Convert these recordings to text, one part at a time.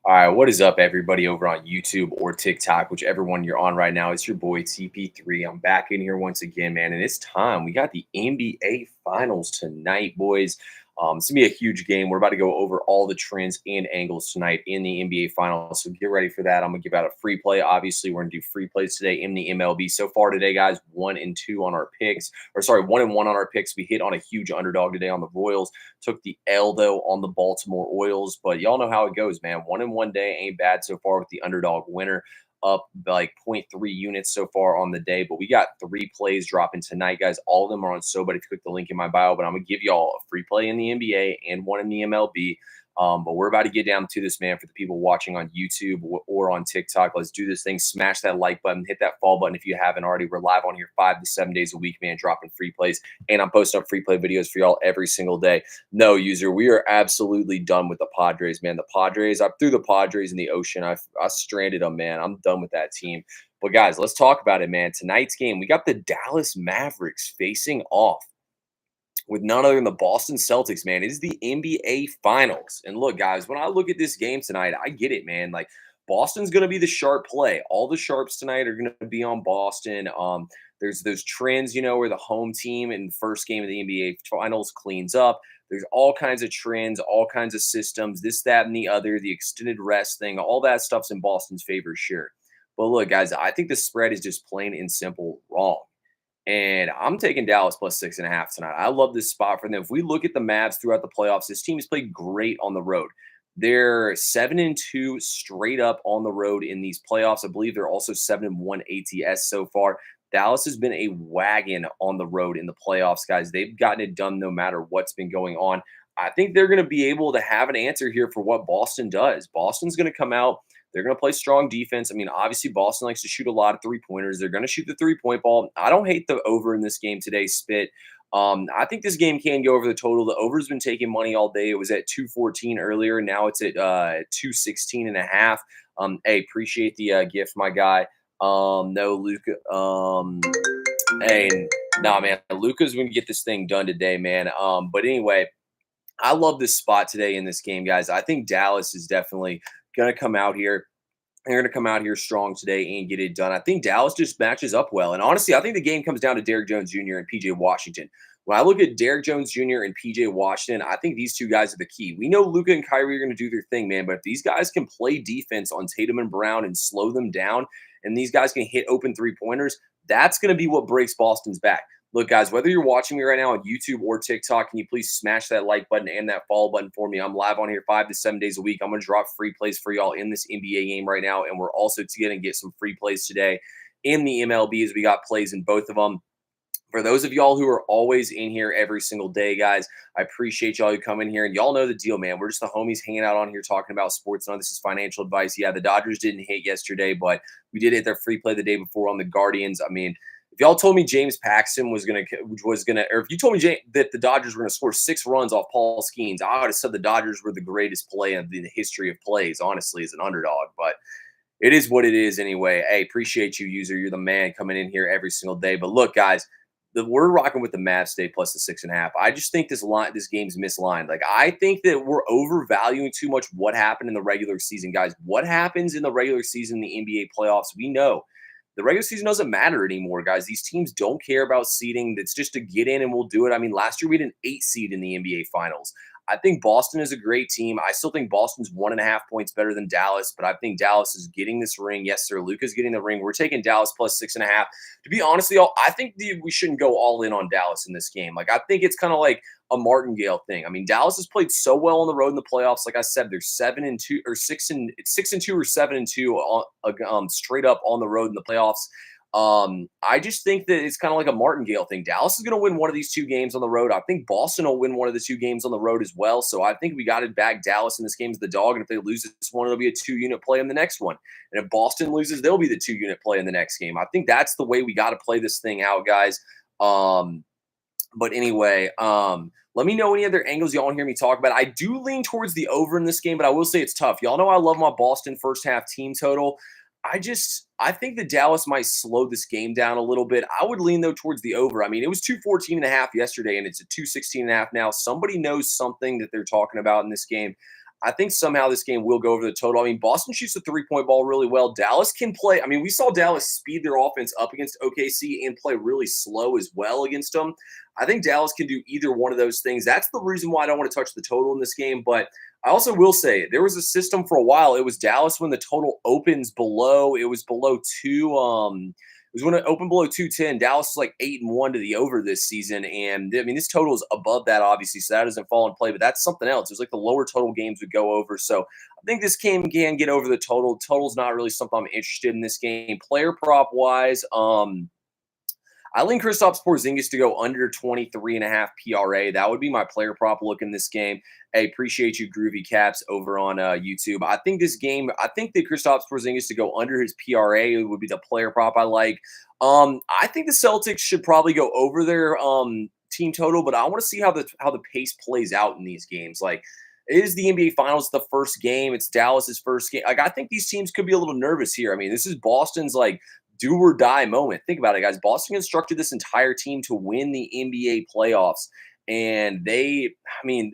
All right, what is up, everybody over on YouTube or TikTok, whichever one you're on right now? It's your boy TP3. I'm back in here once again, man, and it's time. We got the NBA Finals tonight, boys. It's gonna be a huge game. We're about to go over all the trends and angles tonight in the NBA Finals, so get ready for that. I'm gonna give out a free play. Obviously, we're gonna do free plays today in the MLB. So far today, guys, 1-2 on our picks, or sorry, 1-1 on our picks. We hit on a huge underdog today on the Royals. Took the L though on the Baltimore Orioles, but y'all know how it goes, man. 1-1 day ain't bad so far with the underdog winner up like zero point 0.3 units so far on the day. But we got 3 plays dropping tonight, guys. All of them are on SoBet if you click the link in my bio. But I'm gonna give y'all a free play in the NBA and one in the MLB. But we're about to get down to this, man. For the people watching on YouTube or on TikTok, let's do this thing. Smash that like button, hit that follow button if you haven't already. We're live on here 5 to 7 days a week, man, dropping free plays. And I'm posting up free play videos for y'all every single day. No, user, we are absolutely done with the Padres, man. The Padres, I threw the Padres in the ocean. I stranded them, man. I'm done with that team. But guys, let's talk about it, man. Tonight's game, we got the Dallas Mavericks facing off with none other than the Boston Celtics, man. It is the NBA Finals. And look, guys, when I look at this game tonight, I get it, man. Like, Boston's going to be the sharp play. All the sharps tonight are going to be on Boston. There's those trends, where the home team in the first game of the NBA Finals cleans up. There's all kinds of trends, all kinds of systems, this, that, and the other, the extended rest thing, all that stuff's in Boston's favor, sure. But look, guys, I think the spread is just plain and simple wrong. And I'm taking Dallas plus 6.5 tonight. I love this spot for them. If we look at the Mavs throughout the playoffs, this team has played great on the road. They're 7-2 straight up on the road in these playoffs. I believe they're also 7-1 ATS so far. Dallas has been a wagon on the road in the playoffs, guys. They've gotten it done no matter what's been going on. I think they're going to be able to have an answer here for what Boston does. Boston's going to come out. They're going to play strong defense. I mean, obviously, Boston likes to shoot a lot of three-pointers. They're going to shoot the three-point ball. I don't hate the over in this game today, Spit. I think this game can go over the total. The over's been taking money all day. It was at 214 earlier. Now it's at 216.5. Hey, appreciate the gift, my guy. No, Luca. Hey, nah, man. Luca's going to get this thing done today, man. But anyway, I love this spot today in this game, guys. I think Dallas is definitely going to come out here. They're going to come out here strong today and get it done. I think Dallas just matches up well. And honestly, I think the game comes down to Derrick Jones Jr. and PJ Washington. When I look at Derrick Jones Jr. and PJ Washington, I think these two guys are the key. We know Luka and Kyrie are going to do their thing, man. But if these guys can play defense on Tatum and Brown and slow them down, and these guys can hit open three-pointers, that's going to be what breaks Boston's back. Look, guys, whether you're watching me right now on YouTube or TikTok, can you please smash that like button and that follow button for me? I'm live on here 5 to 7 days a week. I'm going to drop free plays for y'all in this NBA game right now, and we're also going to get some free plays today in the MLB as we got plays in both of them. For those of y'all who are always in here every single day, guys, I appreciate y'all who come in here. And y'all know the deal, man. We're just the homies hanging out on here talking about sports. None of this is financial advice. Yeah, the Dodgers didn't hit yesterday, but we did hit their free play the day before on the Guardians. I mean, if y'all told me James Paxton was gonna, or if you told me that the Dodgers were gonna score 6 runs off Paul Skeens, I would have said the Dodgers were the greatest play in the history of plays, honestly, as an underdog. But it is what it is anyway. Hey, appreciate you, user. You're the man coming in here every single day. But look, guys, we're rocking with the Mavs today plus the 6.5. I just think this game's mislined. Like, I think that we're overvaluing too much what happened in the regular season, guys. What happens in the regular season in the NBA playoffs? We know. The regular season doesn't matter anymore, guys. These teams don't care about seeding. It's just to get in and we'll do it. I mean, last year we had an 8 seed in the NBA Finals. I think Boston is a great team. I still think Boston's 1.5 points better than Dallas, but I think Dallas is getting this ring. Yes, sir. Luka's getting the ring. We're taking Dallas plus 6.5. To be honest with y'all, I think we shouldn't go all in on Dallas in this game. Like, I think it's kind of like a martingale thing. I mean, Dallas has played so well on the road in the playoffs. Like I said, they're 7-2 or 6-2 or 7-2 straight up on the road in the playoffs. I just think that it's kind of like a martingale thing. Dallas is going to win one of these 2 games on the road. I think Boston will win one of the 2 games on the road as well. So I think we got to back Dallas in this game as the dog. And if they lose this one, it'll be a 2-unit play in the next one. And if Boston loses, they'll be the 2-unit play in the next game. I think that's the way we got to play this thing out, guys. But anyway, let me know any other angles y'all want to hear me talk about. I do lean towards the over in this game, but I will say it's tough. Y'all know I love my Boston first half team total. I think that Dallas might slow this game down a little bit. I would lean, though, towards the over. I mean, it was 214.5 yesterday, and it's at 216.5 now. Somebody knows something that they're talking about in this game. I think somehow this game will go over the total. I mean, Boston shoots the three-point ball really well. Dallas can play. I mean, we saw Dallas speed their offense up against OKC and play really slow as well against them. I think Dallas can do either one of those things. That's the reason why I don't want to touch the total in this game. But I also will say there was a system for a while. It was Dallas when the total opens below. It was below two. It was when it opened below 210. Dallas was like 8-1 to the over this season. And I mean, this total is above that, obviously, so that doesn't fall in play, but that's something else. It was like the lower total games would go over. So I think this game can get over the total. Total's not really something I'm interested in this game. Player prop wise, I lean Kristaps Porzingis to go under 23.5 PRA. That would be my player prop look in this game. Hey, appreciate you, Groovy Caps, over on YouTube. I think this game, I think that Kristaps Porzingis to go under his PRA would be the player prop I like. I think the Celtics should probably go over their team total, but I want to see how the pace plays out in these games. Like, it is the NBA Finals, the first game. It's Dallas's first game. Like, I think these teams could be a little nervous here. I mean, this is Boston's like do or die moment. Think about it, guys. Boston constructed this entire team to win the NBA playoffs. And they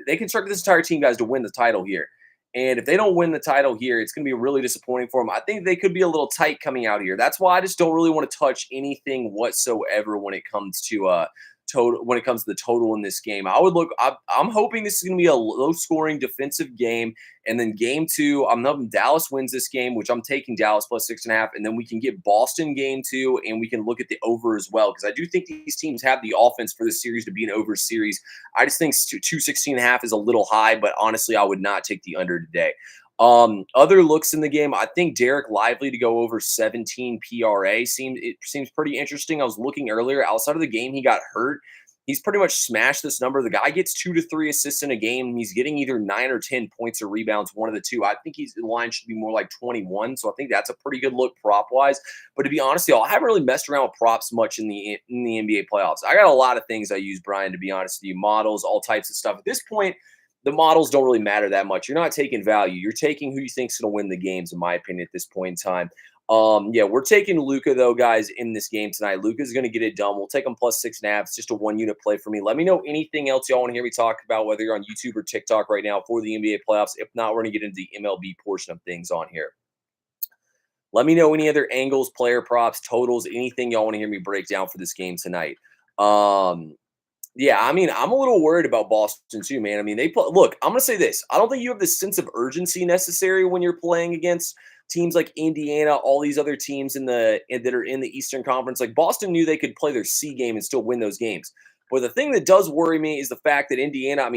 constructed this entire team, guys, to win the title here. And if they don't win the title here, it's going to be really disappointing for them. I think they could be a little tight coming out here. That's why I just don't really want to touch anything whatsoever when it comes to total. When it comes to the total in this game, I'm hoping this is going to be a low-scoring defensive game. And then game two, I'm hoping Dallas wins this game, which I'm taking Dallas plus 6.5. And then we can get Boston game two, and we can look at the over as well. Because I do think these teams have the offense for this series to be an over series. I just think 216.5 is a little high, but honestly, I would not take the under today. Other looks in the game, I think Derek Lively to go over 17 PRA seems pretty interesting. I was looking earlier, outside of the game he got hurt, he's pretty much smashed this number. The guy gets 2 to 3 assists in a game. He's getting either 9 or 10 points or rebounds, one of the two. I think the line should be more like 21, so I think that's a pretty good look prop-wise. But to be honest, y'all, I haven't really messed around with props much in the NBA playoffs. I got a lot of things I use, Brian, to be honest with you, models, all types of stuff. At this point, the models don't really matter that much. You're not taking value. You're taking who you think's going to win the games, in my opinion, at this point in time. Yeah, we're taking Luka, though, guys, in this game tonight. Luka's going to get it done. We'll take him plus 6.5. It's just a one-unit play for me. Let me know anything else y'all want to hear me talk about, whether you're on YouTube or TikTok right now for the NBA playoffs. If not, we're going to get into the MLB portion of things on here. Let me know any other angles, player props, totals, anything y'all want to hear me break down for this game tonight. Yeah, I mean, I'm a little worried about Boston too, man. I mean, look, I'm going to say this. I don't think you have the sense of urgency necessary when you're playing against teams like Indiana, all these other teams that are in the Eastern Conference. Like, Boston knew they could play their C game and still win those games. But the thing that does worry me is the fact that Indiana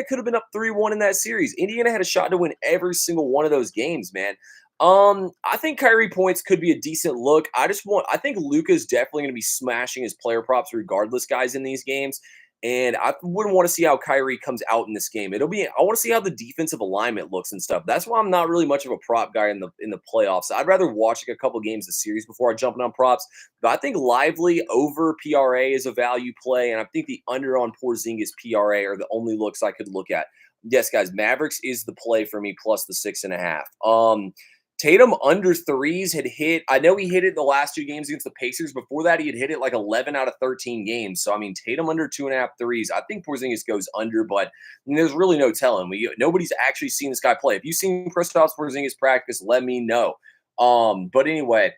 could have been up 3-1 in that series. Indiana had a shot to win every single one of those games, man. I think Kyrie points could be a decent look. I think Luka's definitely going to be smashing his player props regardless, guys, in these games. And I wouldn't want to see how Kyrie comes out in this game. I want to see how the defensive alignment looks and stuff. That's why I'm not really much of a prop guy in the playoffs. I'd rather watch like a couple games of series before I jump on props. But I think Lively over PRA is a value play, and I think the under on Porzingis PRA are the only looks I could look at. Yes, guys, Mavericks is the play for me plus the 6.5. Tatum under threes had hit. I know he hit it the last 2 games against the Pacers. Before that, he had hit it like 11 out of 13 games. So, I mean, Tatum under 2.5 threes. I think Porzingis goes under, but there's really no telling. Nobody's actually seen this guy play. If you've seen Kristaps Porzingis practice, let me know. But anyway,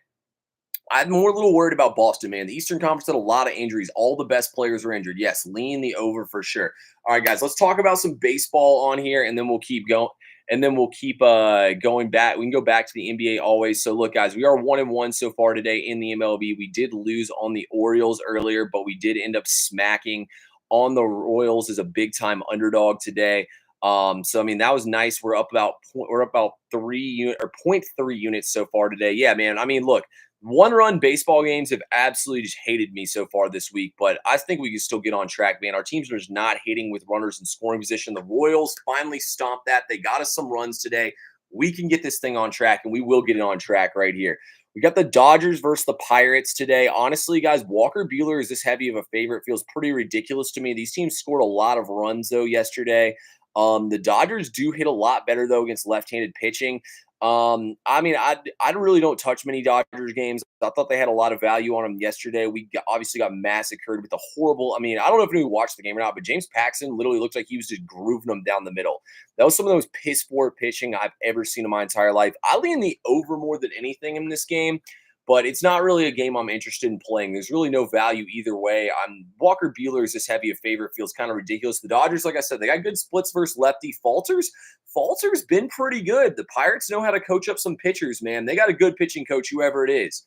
I'm more a little worried about Boston, man. The Eastern Conference had a lot of injuries. All the best players were injured. Yes, lean the over for sure. All right, guys, let's talk about some baseball on here, and then we'll keep going. And then we'll keep going back. We can go back to the NBA always. So, look, guys, we are 1-1 so far today in the MLB. We did lose on the Orioles earlier, but we did end up smacking on the Royals as a big-time underdog today. So, I mean, that was nice. We're up about 0.3 units so far today. Yeah, man. I mean, look, one-run baseball games have absolutely just hated me so far this week, but I think we can still get on track, man. Our teams are just not hitting with runners in scoring position. The Royals finally stomped that. They got us some runs today. We can get this thing on track, and we will get it on track right here. We got the Dodgers versus the Pirates today. Honestly, guys, Walker Buehler is this heavy of a favorite. Feels pretty ridiculous to me. These teams scored a lot of runs, though, yesterday. The Dodgers do hit a lot better, though, against left-handed pitching. I mean, I really don't touch many Dodgers games. I thought they had a lot of value on them yesterday. Obviously got massacred with the horrible. I mean, I don't know if anyone watched the game or not, but James Paxton literally looked like he was just grooving them down the middle. That was some of the most piss poor pitching I've ever seen in my entire life. I lean the over more than anything in this game, but it's not really a game I'm interested in playing. There's really no value either way. Walker Buehler is this heavy a favorite. Feels kind of ridiculous. The Dodgers, like I said, they got good splits versus lefty. Falter's been pretty good. The Pirates know how to coach up some pitchers, man. They got a good pitching coach, whoever it is.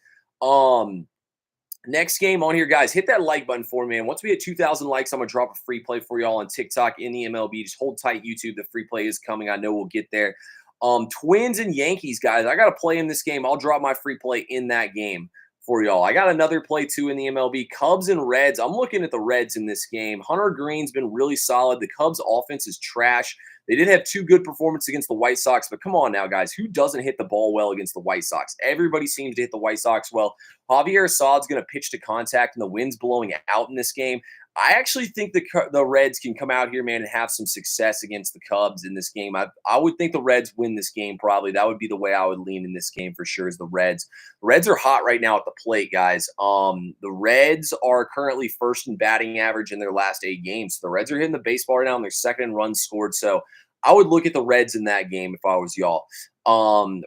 Next game on here, guys. Hit that like button for me, man. Once we hit 2,000 likes, I'm going to drop a free play for y'all on TikTok in the MLB. Just hold tight, YouTube. The free play is coming. I know we'll get there. Twins and Yankees, guys. I got to play in this game. I'll drop my free play in that game for y'all. I got another play, too, in the MLB. Cubs and Reds. I'm looking at the Reds in this game. Hunter Green's been really solid. The Cubs' offense is trash. They did have two good performances against the White Sox, but come on now, guys. Who doesn't hit the ball well against the White Sox? Everybody seems to hit the White Sox well. Javier Assad's going to pitch to contact, and the wind's blowing out in this game. I actually think the Reds can come out here, man, and have some success against the Cubs in this game. I would think the Reds win this game probably. That would be the way I would lean in this game for sure is the Reds. The Reds are hot right now at the plate, guys. The Reds are currently first in batting average in their last 8 games. So the Reds are hitting the baseball right now, and they're second in runs scored. So I would look at the Reds in that game if I was y'all.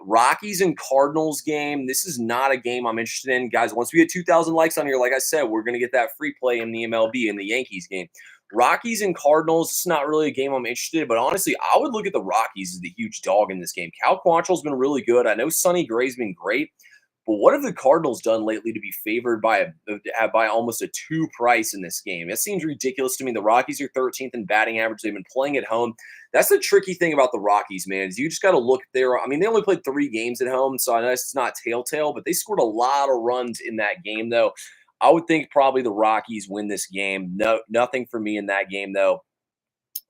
Rockies and Cardinals game. This is not a game I'm interested in. Guys, once we get 2,000 likes on here, like I said, we're going to get that free play in the MLB in the Yankees game. Rockies and Cardinals, it's not really a game I'm interested in, but honestly, I would look at the Rockies as the huge dog in this game. Cal Quantrill's been really good. I know Sonny Gray's been great, but what have the Cardinals done lately to be favored by almost a 2 price in this game? It seems ridiculous to me. The Rockies are 13th in batting average. They've been playing at home. That's the tricky thing about the Rockies, man, is you just got to look there. I mean, they only played 3 games at home, so I know it's not telltale, but they scored a lot of runs in that game, though. I would think probably the Rockies win this game. No, nothing for me in that game, though.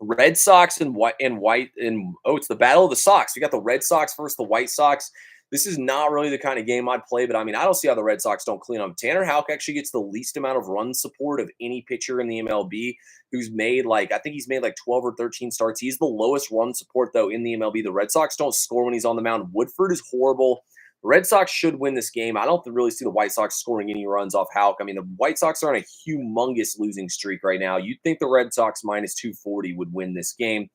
Red Sox and it's the battle of the Sox. We got the Red Sox versus the White Sox. This is not really the kind of game I'd play, but I mean, I don't see how the Red Sox don't clean up. Tanner Houck actually gets the least amount of run support of any pitcher in the MLB who's made I think he's made 12 or 13 starts. He's the lowest run support, though, in the MLB. The Red Sox don't score when he's on the mound. Woodford is horrible. The Red Sox should win this game. I don't really see the White Sox scoring any runs off Houck. I mean, the White Sox are on a humongous losing streak right now. You'd think the Red Sox minus 240 would win this game.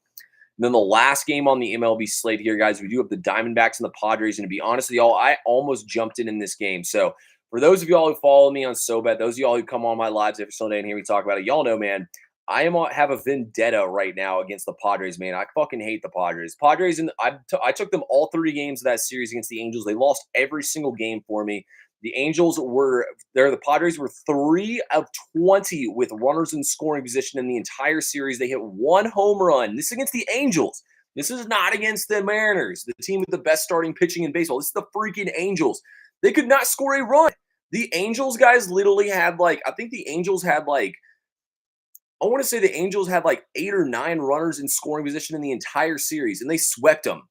And then the last game on the MLB slate here, guys, we do have the Diamondbacks and the Padres. And to be honest with y'all, I almost jumped in this game. So for those of y'all who follow me on SoBet, those of y'all who come on my lives every Sunday and hear me talk about it, y'all know, man, have a vendetta right now against the Padres, man. I fucking hate the Padres. I took them all 3 games of that series against the Angels. They lost every single game for me. The Padres were 3 of 20 with runners in scoring position in the entire series. They hit 1 home run. This is against the Angels. This is not against the Mariners, the team with the best starting pitching in baseball. This is the freaking Angels. They could not score a run. The Angels, guys, literally had I want to say the Angels had 8 or 9 runners in scoring position in the entire series, and they swept them.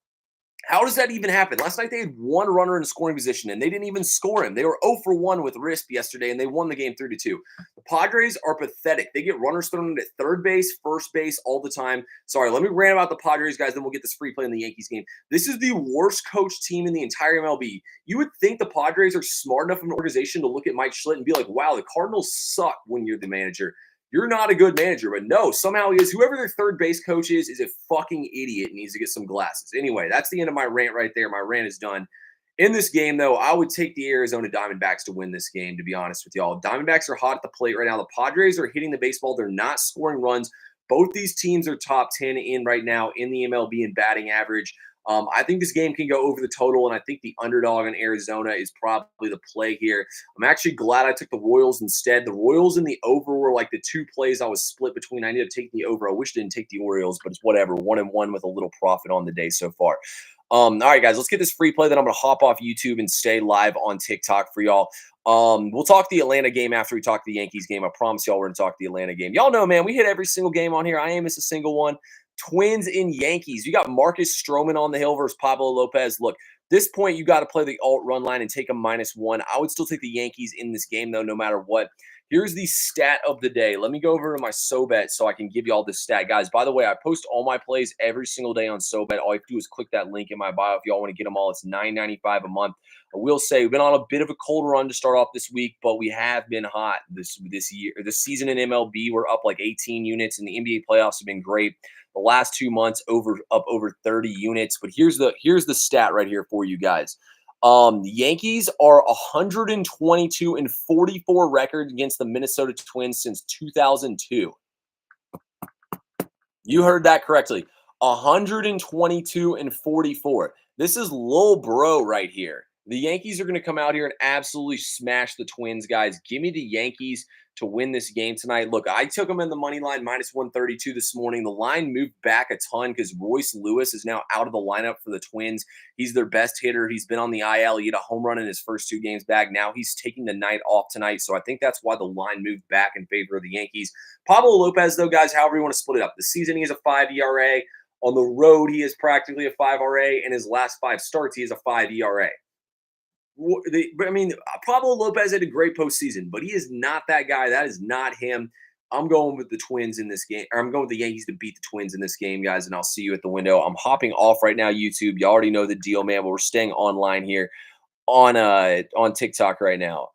How does that even happen? Last night they had 1 runner in scoring position, and they didn't even score him. They were 0 for 1 with Risp yesterday, and they won the game 3-2. The Padres are pathetic. They get runners thrown in at third base, first base all the time. Sorry, let me rant about the Padres, guys, then we'll get this free play in the Yankees game. This is the worst coached team in the entire MLB. You would think the Padres are smart enough of an organization to look at Mike Schlitt and be like, wow, the Cardinals suck when you're the manager. You're not a good manager, but no, somehow he is. Whoever their third base coach is a fucking idiot and needs to get some glasses. Anyway, that's the end of my rant right there. My rant is done. In this game, though, I would take the Arizona Diamondbacks to win this game, to be honest with y'all. Diamondbacks are hot at the plate right now. The Padres are hitting the baseball. They're not scoring runs. Both these teams are top 10 in right now in the MLB in batting average. I think this game can go over the total, and I think the underdog in Arizona is probably the play here. I'm actually glad I took the Royals instead. The Royals and the over were the 2 plays I was split between. I ended up taking the over. I wish I didn't take the Orioles, but it's whatever. 1-1 with a little profit on the day so far. All right, guys, let's get this free play. Then I'm going to hop off YouTube and stay live on TikTok for y'all. We'll talk the Atlanta game after we talk the Yankees game. I promise y'all we're going to talk the Atlanta game. Y'all know, man, we hit every single game on here. I ain't miss a single one. Twins in Yankees. You got Marcus Stroman on the hill versus Pablo Lopez. Look, this point, you got to play the alt run line and take a -1. I would still take the Yankees in this game, though, no matter what. Here's the stat of the day. Let me go over to my SoBet so I can give you all this stat. Guys, by the way, I post all my plays every single day on SoBet. All you have to do is click that link in my bio if y'all want to get them all. It's $9.95 a month. I will say we've been on a bit of a cold run to start off this week, but we have been hot this year. This season in MLB, we're up like 18 units, and the NBA playoffs have been great. The last 2 months, up over 30 units. But here's the stat right here for you guys. The Yankees are 122 and 44 record against the Minnesota Twins since 2002. You heard that correctly. 122 and 44. This is Lil Bro right here. The Yankees are going to come out here and absolutely smash the Twins, guys. Give me the Yankees to win this game tonight. Look, I took them in the money line -132 this morning. The line moved back a ton because Royce Lewis is now out of the lineup for the Twins. He's their best hitter. He's been on the IL. He had a home run in his first 2 games back. Now he's taking the night off tonight. So I think that's why the line moved back in favor of the Yankees. Pablo Lopez, though, guys, however you want to split it up. The season, he has a 5 ERA. On the road, he is practically a 5 RA. And his last 5 starts, he has a 5 ERA. I mean, Pablo Lopez had a great postseason, but he is not that guy. That is not him. I'm going with the Twins in this game, or I'm going with the Yankees to beat the Twins in this game, guys, and I'll see you at the window. I'm hopping off right now, YouTube. You already know the deal, man, but we're staying online here on TikTok right now.